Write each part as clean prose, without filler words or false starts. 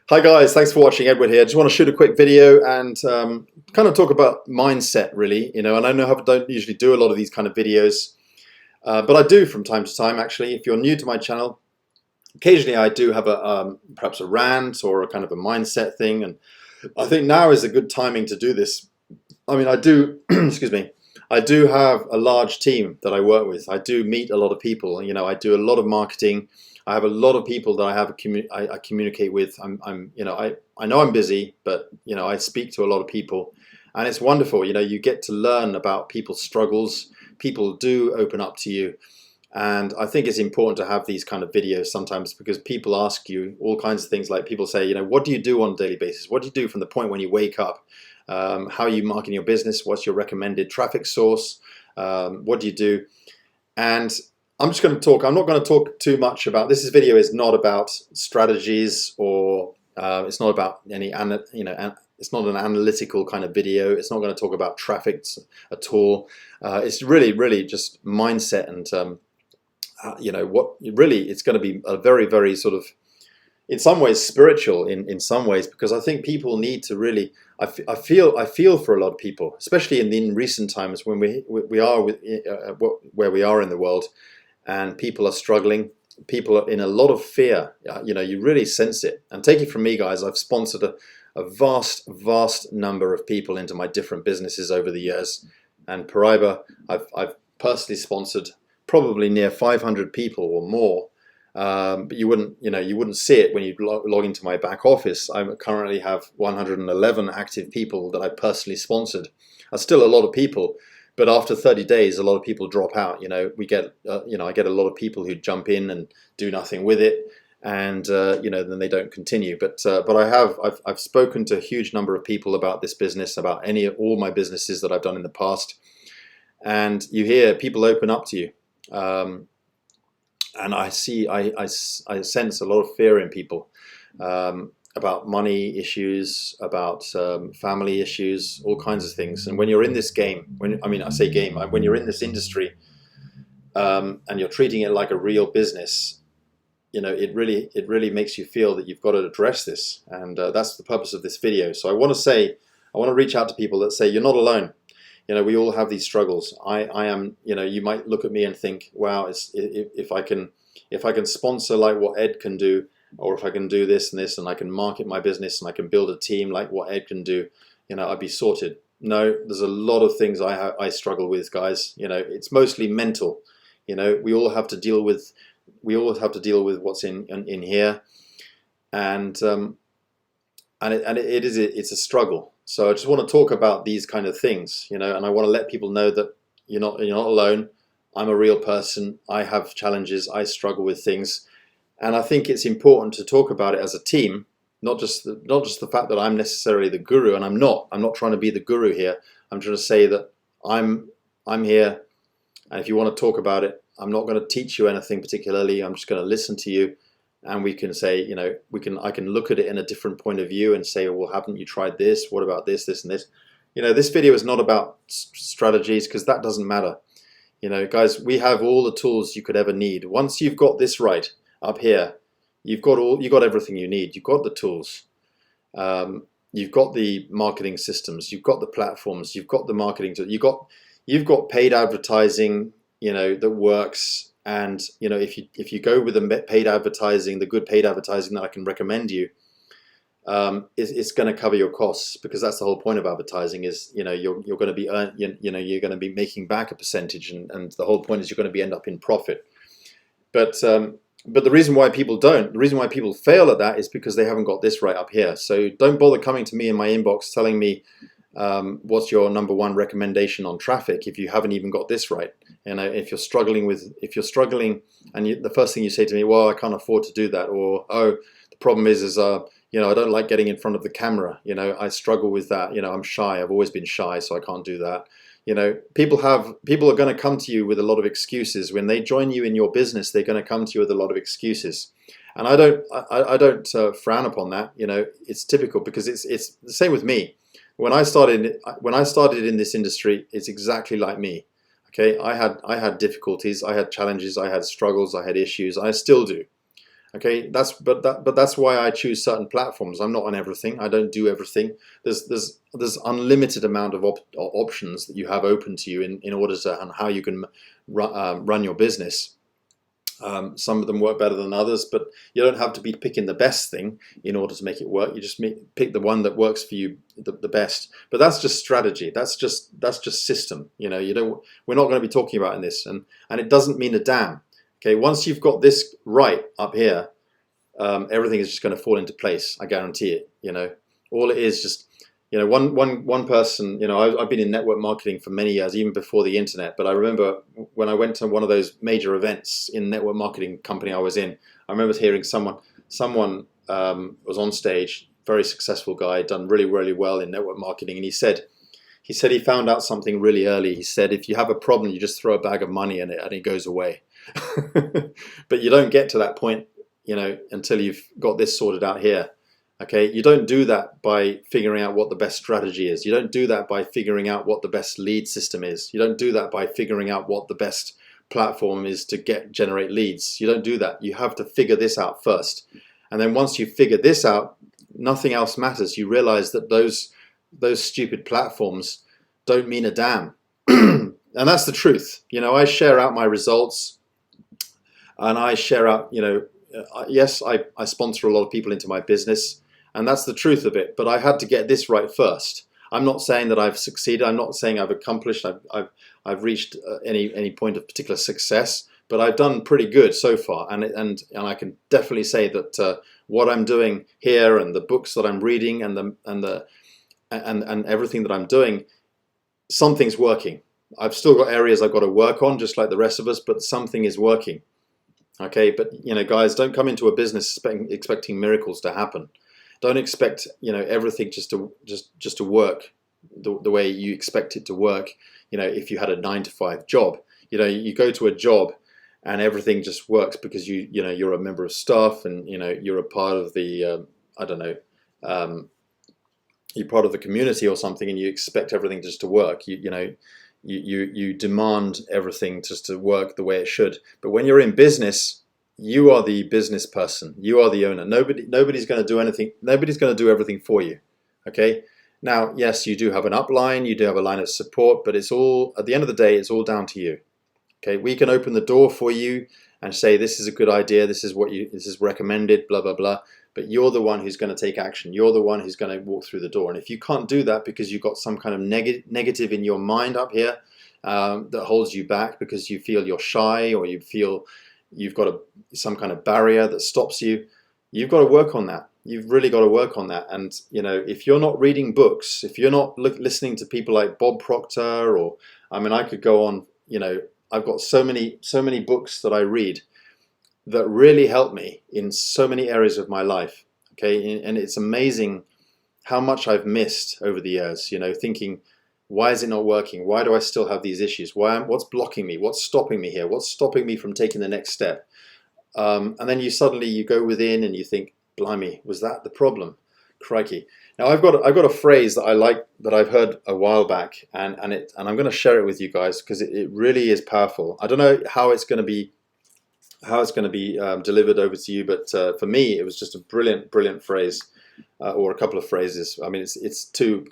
Hi guys, thanks for watching. Edward here. Just want to shoot a quick video and kind of talk about mindset, really. And I know I don't usually do a lot of these kind of videos, but I do from time to time. Actually, if you're new to my channel, occasionally I do have perhaps a rant or a kind of a mindset thing, and I think now is a good timing to do this. I mean, I do, excuse me, I do have a large team that I work with. I do meet a lot of people. I do a lot of marketing. I have a lot of people that I communicate with. I know I'm busy, but I speak to a lot of people, and it's wonderful. You get to learn about people's struggles. People do open up to you, and I think it's important to have these kind of videos sometimes because people ask you all kinds of things. Like people say, what do you do on a daily basis? What do you do from the point when you wake up? How are you marketing your business? What's your recommended traffic source? What do you do? And I'm just going to talk. I'm not going to talk too much about this. Video is not about strategies or it's not about any it's not an analytical kind of video. It's not going to talk about traffic at all. It's really just mindset and what really it's going to be a very sort of, in some ways, spiritual in some ways, because I think people need to really. I feel for a lot of people, especially in recent times when we are where we are in the world. And people are struggling. People are in a lot of fear. You really sense it. And take it from me, guys, I've sponsored a vast number of people into my different businesses over the years. And Paraiba, I've personally sponsored probably near 500 people or more. But you wouldn't see it when you log into my back office. I currently have 111 active people that I personally sponsored. That's still a lot of people. But after 30 days, a lot of people drop out. We get, I get a lot of people who jump in and do nothing with it, and then they don't continue. But I've spoken to a huge number of people about this business, about all my businesses that I've done in the past, and you hear people open up to you, and I sense a lot of fear in people. About money issues, about family issues, all kinds of things. And when you're in this game, when you're in this industry and you're treating it like a real business, it really makes you feel that you've got to address this. And that's the purpose of this video. So I want to reach out to people that say, you're not alone. We all have these struggles. I am, you might look at me and think, wow, if I can sponsor like what Ed can do, or if I can do this and this, and I can market my business and I can build a team like what Ed can do, I'd be sorted. No, there's a lot of things I struggle with, guys. It's mostly mental. We all have to deal with what's in here, and it's a struggle. So I just want to talk about these kind of things, and I want to let people know that you're not alone. I'm a real person. I have challenges. I struggle with things. And I think it's important to talk about it as a team, not just the fact that I'm necessarily the guru, and I'm not trying to be the guru here. I'm trying to say that I'm here, and if you want to talk about it, I'm not going to teach you anything particularly. I'm just going to listen to you, and we can say, I can look at it in a different point of view and say, well, haven't you tried this? What about this, this, and this? This video is not about strategies, because that doesn't matter. Guys, we have all the tools you could ever need. Once you've got this right, up here, you've got everything you need. You've got the tools, you've got the marketing systems, you've got the platforms, you've got the marketing tools, you've got paid advertising, that works. And if you go with the paid advertising, the good paid advertising that I can recommend you, it's going to cover your costs, because that's the whole point of advertising. Is you're going to be you're going to be making back a percentage, and the whole point is you're going to end up in profit. But the reason why people fail at that is because they haven't got this right up here. So don't bother coming to me in my inbox telling me what's your number one recommendation on traffic if you haven't even got this right. And if you're struggling and the first thing you say to me, well, I can't afford to do that, or the problem is I don't like getting in front of the camera. I struggle with that. I'm shy. I've always been shy, so I can't do that. People are going to come to you with a lot of excuses. When they join you in your business, they're going to come to you with a lot of excuses. And I don't frown upon that. It's typical, because it's the same with me. When I started in this industry, it's exactly like me. Okay, I had difficulties, I had challenges, I had struggles, I had issues. I still do. Okay, that's why I choose certain platforms. I'm not on everything. I don't do everything. There's unlimited amount of options that you have open to you in order to and how you can run your business. Some of them work better than others, but you don't have to be picking the best thing in order to make it work. You just pick the one that works for you the best. But that's just strategy. That's just system. You know, we're not going to be talking about in this, and it doesn't mean a damn. Okay, once you've got this right up here, everything is just going to fall into place. I guarantee it. You know, all it is just, you know, one person. You know, I've been in network marketing for many years, even before the internet. But I remember when I went to one of those major events in the network marketing company I was in. I remember hearing someone was on stage, very successful guy, done really well in network marketing, and he said he found out something really early. He said, if you have a problem, you just throw a bag of money in it and it goes away. But you don't get to that point, you know, until you've got this sorted out here. Okay, you don't do that by figuring out what the best strategy is. You don't do that by figuring out what the best lead system is. You don't do that by figuring out what the best platform is to generate leads. You don't do that. You have to figure this out first. And then once you figure this out, nothing else matters. You realize that those stupid platforms don't mean a damn. And that's the truth. You know, I share out my results, and I share out, you know, yes, I sponsor a lot of people into my business, and that's the truth of it. But I had to get this right first. I'm not saying that I've succeeded. I'm not saying I've accomplished. I've reached any point of particular success, but I've done pretty good so far. And I can definitely say that what I'm doing here, and the books that I'm reading, and everything that I'm doing, something's working. I've still got areas I've got to work on, just like the rest of us, but something is working. Okay, but you know, guys, don't come into a business expecting miracles to happen. Don't expect, you know, everything just to work the way you expect it to work. You know, if you had a 9-to-5 job, you know, you go to a job and everything just works because you know you're a member of staff, and you know you're a part of the I don't know, you're part of the community or something, and you expect everything just to work. You demand everything just to work the way it should. But when you're in business, you are the business person. You are the owner. Nobody's going to do anything. Nobody's going to do everything for you. Okay. Now, yes, you do have an upline. You do have a line of support, but it's all, at the end of the day, it's all down to you. Okay. We can open the door for you and say, this is a good idea. This is recommended, blah, blah, blah. But you're the one who's going to take action. You're the one who's going to walk through the door. And if you can't do that because you've got some kind of negative in your mind up here that holds you back because you feel you're shy, or you feel you've got some kind of barrier that stops you, you've got to work on that. You've really got to work on that. And you know, if you're not reading books, if you're not listening to people like Bob Proctor, or I mean, I could go on. You know, I've got so many books that I read that really help me in so many areas of my life. Okay, and it's amazing how much I've missed over the years. You know, thinking, why is it not working? Why do I still have these issues? What's blocking me? What's stopping me here? What's stopping me from taking the next step? And then you suddenly go within and you think, blimey, was that the problem? Crikey! Now I've got a phrase that I like, that I've heard a while back, and I'm going to share it with you guys because it really is powerful. I don't know how it's going to be delivered over to you, but for me, it was just a brilliant phrase, or a couple of phrases. I mean, it's two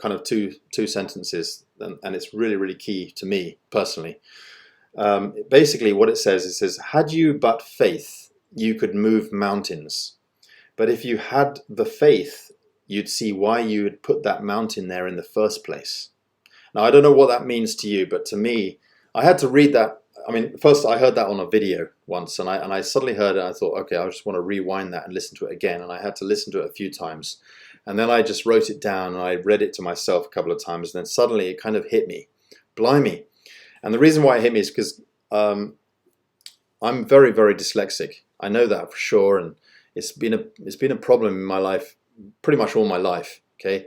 sentences, and it's really key to me personally. Basically, what it says, had you but faith, you could move mountains. But if you had the faith, you'd see why you would put that mountain there in the first place. Now, I don't know what that means to you, but to me, I had to read that. I mean, first I heard that on a video once, and I suddenly heard it, and I thought, okay, I just want to rewind that and listen to it again. And I had to listen to it a few times. And then I just wrote it down, and I read it to myself a couple of times, and then suddenly it kind of hit me. Blimey. And the reason why it hit me is because I'm very dyslexic. I know that for sure, and it's been a problem in my life pretty much all my life. Okay.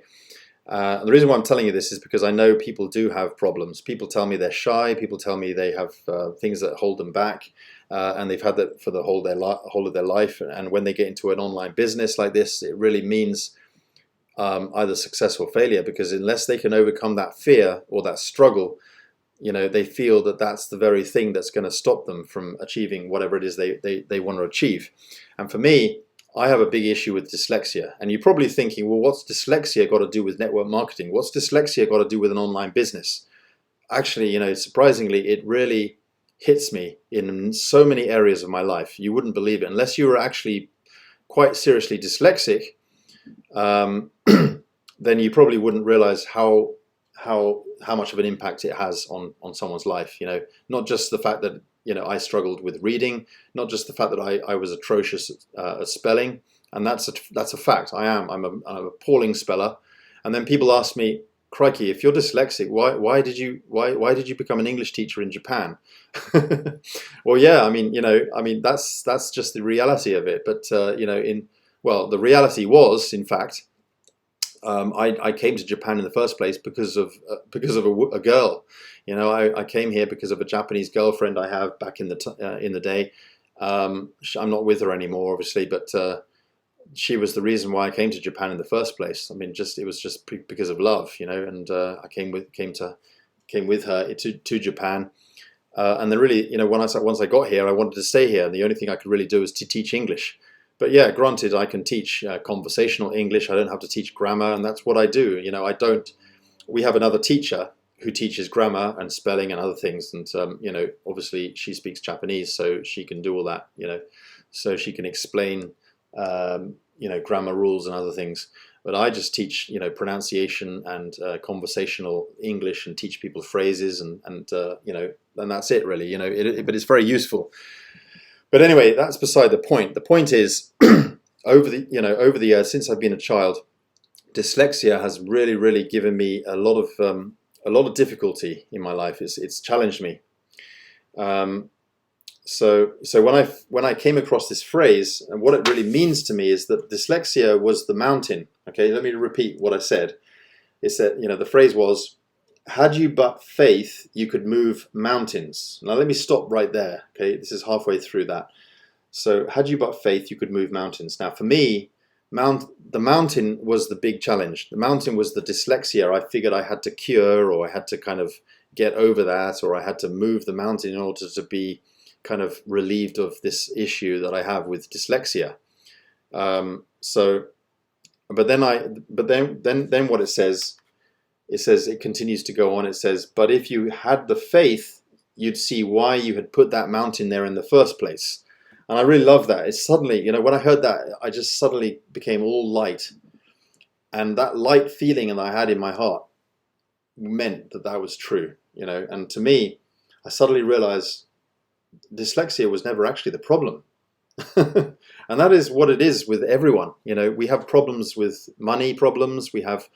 And the reason why I'm telling you this is because I know people do have problems. People tell me they're shy. People tell me they have things that hold them back, and they've had that for the whole of their life. And when they get into an online business like this, it really means either success or failure, because unless they can overcome that fear or that struggle, they feel that that's the very thing that's going to stop them from achieving whatever it is they want to achieve. And for me, I have a big issue with dyslexia. And you're probably thinking, well, what's dyslexia got to do with network marketing? What's dyslexia got to do with an online business? Actually, surprisingly, it really hits me in so many areas of my life. You wouldn't believe it. Unless you were actually quite seriously dyslexic, then you probably wouldn't realize how much of an impact it has on someone's life. Not just the fact that I struggled with reading, not just the fact that I was atrocious at spelling, and that's a fact. I'm an appalling speller. And then people ask me, crikey, if you're dyslexic, why did you become an English teacher in Japan? Well, yeah, I mean that's just the reality of it. But the reality was, in fact, I came to Japan in the first place because of a girl. I came here because of a Japanese girlfriend I have back in the day. I'm not with her anymore, obviously, but she was the reason why I came to Japan in the first place. I mean, it was just because of love, and I came with her to Japan. And then really, once I got here, I wanted to stay here. And the only thing I could really do was to teach English. But yeah, granted, I can teach conversational English. I don't have to teach grammar, and that's what I do. We have another teacher who teaches grammar and spelling and other things, and obviously she speaks Japanese, so she can do all that. So she can explain grammar rules and other things. But I just teach pronunciation and conversational English, and teach people phrases, and that's it really. But it's very useful. But anyway, that's beside the point. The point is, over the years since I've been a child, dyslexia has really given me a lot of difficulty in my life. It's challenged me. So when I came across this phrase, and what it really means to me is that dyslexia was the mountain. Okay, let me repeat what I said. It said, the phrase was, had you but faith, you could move mountains. Now let me stop right there. Okay, this is halfway through that. So had you but faith, you could move mountains. Now for me, the mountain was the big challenge. The mountain was the dyslexia I figured I had to cure, or I had to kind of get over that, or I had to move the mountain in order to be kind of relieved of this issue that I have with dyslexia. But then what it says, it continues to go on. It says, but if you had the faith, you'd see why you had put that mountain there in the first place. And I really love that. It's suddenly, when I heard that, I just suddenly became all light. And that light feeling that I had in my heart meant that was true, And to me, I suddenly realized dyslexia was never actually the problem. And that is what it is with everyone. We have problems with money problems. We have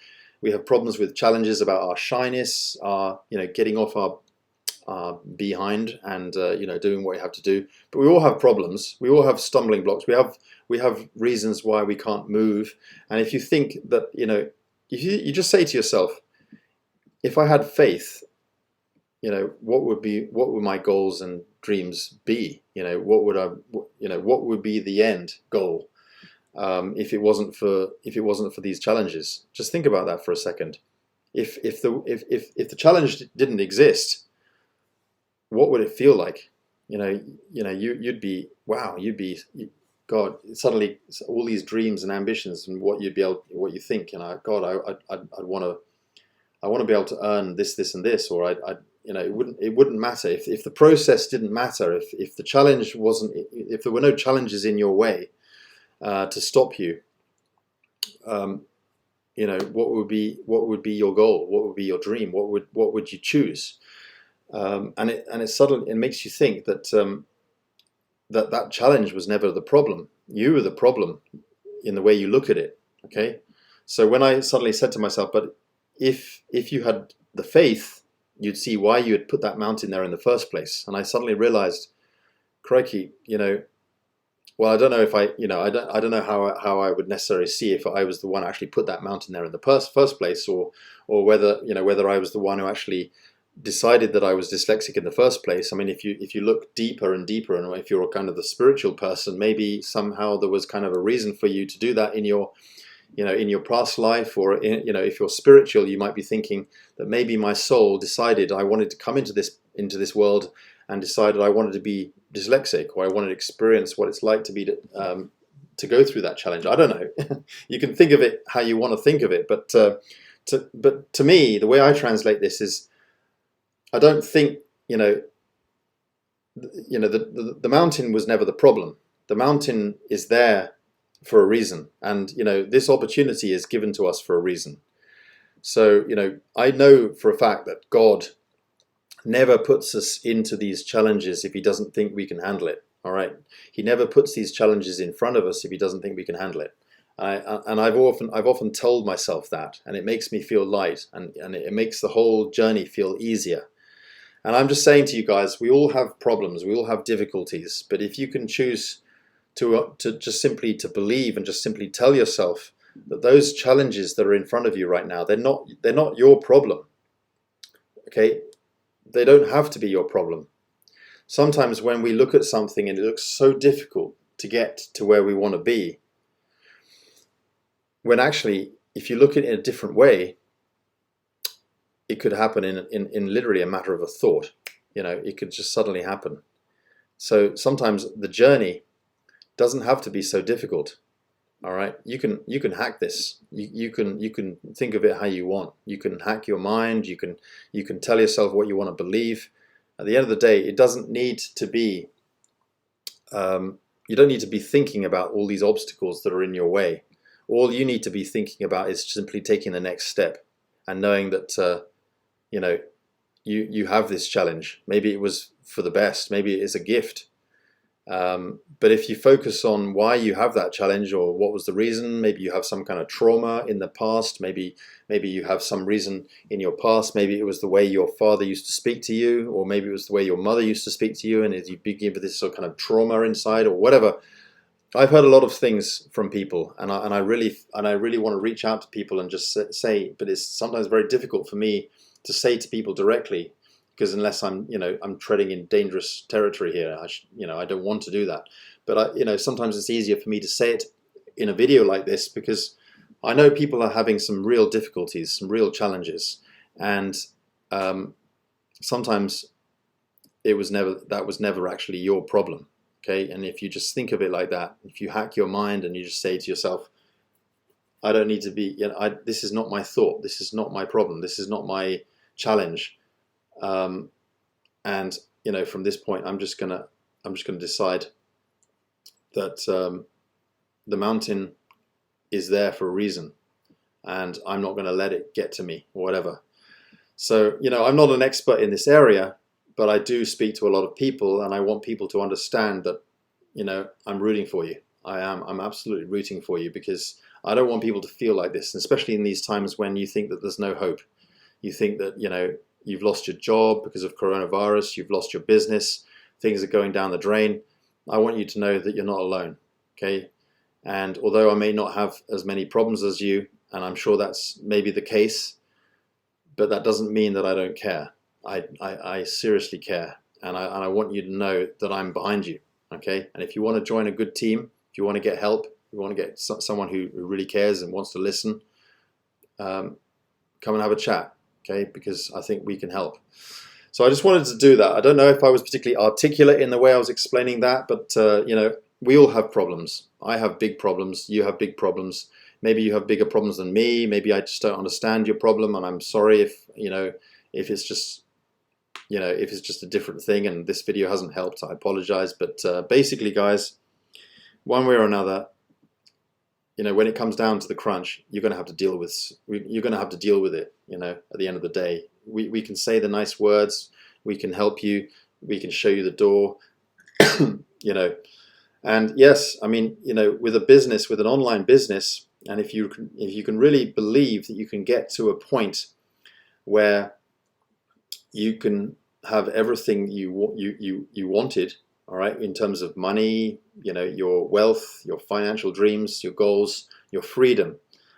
problems with challenges about our shyness, getting off our behind and doing what you have to do. But we all have problems. We all have stumbling blocks. We have reasons why we can't move. And if you think that if you just say to yourself, if I had faith, what would my goals and dreams be? What would be the end goal? If it wasn't for these challenges. Just think about that for a second. If the challenge didn't exist, what would it feel like? You'd be God. Suddenly, all these dreams and ambitions, and what you think, and I want to be able to earn this, and this, or it wouldn't matter if the process didn't matter. If the challenge wasn't, if there were no challenges in your way to stop you, what would be your goal? What would be your dream? What would you choose? And it suddenly makes you think that that challenge was never the problem. You were the problem in the way you look at it. Okay, so when I suddenly said to myself, but if you had the faith, you'd see why you had put that mountain there in the first place. And I suddenly realized, crikey, well, I don't know if I don't know how I would necessarily see if I was the one who actually put that mountain there in the first place, or whether I was the one who actually decided that I was dyslexic in the first place. I mean, if you look deeper and deeper, and if you're kind of the spiritual person, maybe somehow there was kind of a reason for you to do that in your in your past life, or if you're spiritual, you might be thinking that maybe my soul decided I wanted to come into this world and decided I wanted to be dyslexic, or I wanted to experience what it's like to be to go through that challenge. I don't know. You can think of it how you want to think of it, but to me, the way I translate this is, I don't think the mountain was never the problem. The mountain is there for a reason, and this opportunity is given to us for a reason. So I know for a fact that God never puts us into these challenges if he doesn't think we can handle it. All right, he never puts these challenges in front of us if he doesn't think we can handle it. I've often told myself that, and it makes me feel light, and it makes the whole journey feel easier. And I'm just saying to you guys, we all have problems, we all have difficulties, but if you can choose to just simply to believe and just simply tell yourself that those challenges that are in front of you right now, they're not your problem. Okay, they don't have to be your problem. Sometimes when we look at something and it looks so difficult to get to where we want to be, when actually, if you look at it in a different way, it could happen in literally a matter of a thought. It could just suddenly happen. So sometimes the journey doesn't have to be so difficult. All right, you can hack this. You can think of it how you want. You can hack your mind. You can tell yourself what you want to believe. At the end of the day, it doesn't need to be. You don't need to be thinking about all these obstacles that are in your way. All you need to be thinking about is simply taking the next step and knowing that you have this challenge. Maybe it was for the best. Maybe it is a gift. But if you focus on why you have that challenge, or what was the reason, maybe you have some kind of trauma in the past, maybe you have some reason in your past, maybe it was the way your father used to speak to you, or maybe it was the way your mother used to speak to you, and you begin with this sort of kind of trauma inside, or whatever. I've heard a lot of things from people, and I really want to reach out to people and just say, but it's sometimes very difficult for me to say to people directly, because unless I'm treading in dangerous territory here, I don't want to do that. But sometimes it's easier for me to say it in a video like this, because I know people are having some real difficulties, some real challenges, and sometimes that was never actually your problem. Okay, and if you just think of it like that, if you hack your mind and you just say to yourself, I don't need to be, this is not my thought, this is not my problem, this is not my challenge. And from this point, I'm just gonna decide that the mountain is there for a reason, and I'm not going to let it get to me or whatever. So I'm not an expert in this area, but I do speak to a lot of people, and I want people to understand that I'm rooting for you. I'm absolutely rooting for you, because I don't want people to feel like this, and especially in these times when you think that there's no hope. You think that you've lost your job because of coronavirus, you've lost your business, things are going down the drain. I want you to know that you're not alone, okay? And although I may not have as many problems as you, and I'm sure that's maybe the case, but that doesn't mean that I don't care. I seriously care, and I want you to know that I'm behind you, okay? And if you want to join a good team, if you want to get help, if you want to get someone who really cares and wants to listen, come and have a chat. Okay, because I think we can help. So I just wanted to do that. I don't know if I was particularly articulate in the way I was explaining that, but we all have problems. I have big problems. You have big problems. Maybe you have bigger problems than me. Maybe I just don't understand your problem, and I'm sorry if it's just if it's just a different thing and this video hasn't helped. I apologize. But basically, guys, one way or another, when it comes down to the crunch, you're going to have to deal with it. At the end of the day, we can say the nice words, we can help you, we can show you the door, and yes, I mean, with a business, with an online business, and if you can really believe that you can get to a point where you can have everything you wanted, all right, in terms of money, your wealth, your financial dreams, your goals, your freedom.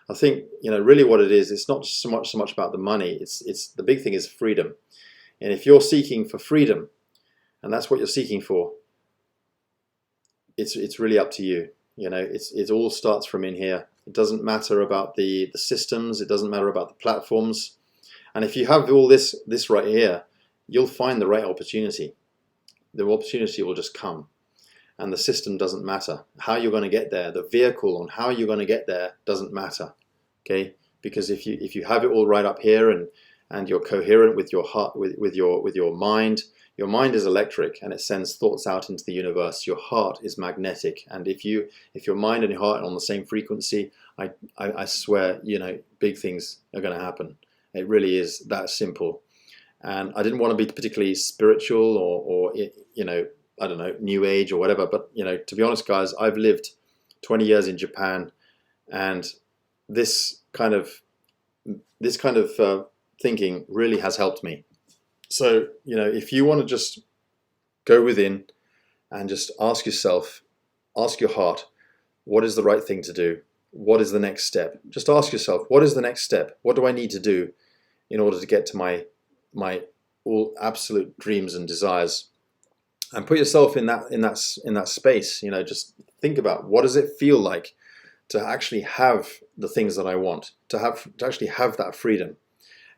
I think really what it is, it's not so much about the money. It's the big thing is freedom. And if you're seeking for freedom, and that's what you're seeking for, it's really up to you. It all starts from in here, It doesn't matter about the systems. It doesn't matter about the platforms. And if you have all this right here, you'll find the right opportunity. The opportunity will just come. And the system doesn't matter. How you're going to get there, the vehicle on how you're going to get there doesn't matter. Okay? Because if you have it all right up here and you're coherent with your heart, with your mind is electric and it sends thoughts out into the universe. Your heart is magnetic, and if your mind and your heart are on the same frequency, I swear, big things are going to happen. It really is that simple. And I didn't want to be particularly spiritual or I don't know, new age or whatever, but to be honest, guys, I've lived 20 years in Japan, and this kind of thinking really has helped me. So, if you want to just go within and just ask yourself, ask your heart, what is the right thing to do? What is the next step? Just ask yourself, what is the next step? What do I need to do in order to get to my all absolute dreams and desires? And put yourself in that space. Just think about, what does it feel like to actually have the things that I want, to actually have that freedom.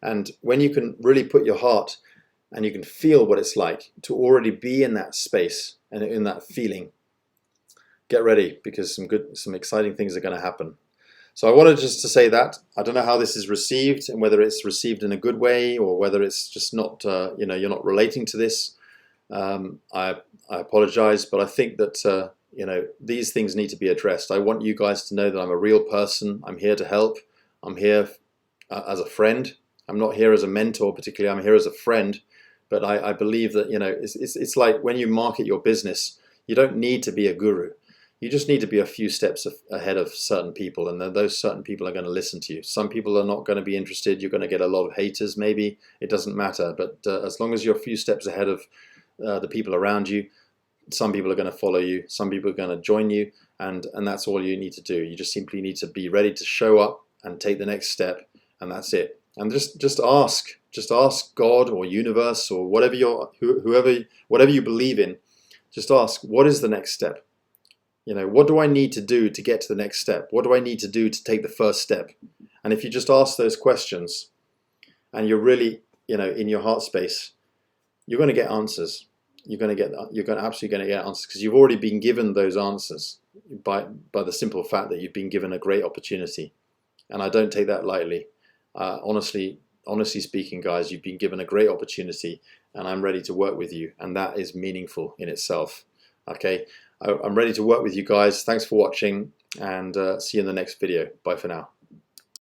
And when you can really put your heart and you can feel what it's like to already be in that space and in that feeling, get ready, because some exciting things are going to happen. So I wanted just to say that. I don't know how this is received, and whether it's received in a good way or whether it's just not, you're not relating to this. I apologize, but I think that these things need to be addressed. I want you guys to know that I'm a real person. I'm here to help. I'm here as a friend. I'm not here as a mentor particularly. I'm here as a friend. But I believe that it's like when you market your business, you don't need to be a guru. You just need to be a few steps ahead of certain people, and then those certain people are going to listen to you. Some people are not going to be interested. You're going to get a lot of haters maybe. It doesn't matter. But as long as you're a few steps ahead of the people around you, some people are going to follow you, some people are going to join you, and that's all you need to do. You just simply need to be ready to show up and take the next step, and that's it. And just ask God or universe or whatever you believe in. Just ask, what is the next step? What do I need to do to get to the next step? What do I need to do to take the first step? And if you just ask those questions and you're really in your heart space, you're going to get answers. You're absolutely going to get answers, because you've already been given those answers by the simple fact that you've been given a great opportunity. And I don't take that lightly. Honestly speaking, guys, you've been given a great opportunity, and I'm ready to work with you, and that is meaningful in itself. Okay, I'm ready to work with you guys. Thanks for watching, and see you in the next video. Bye for now.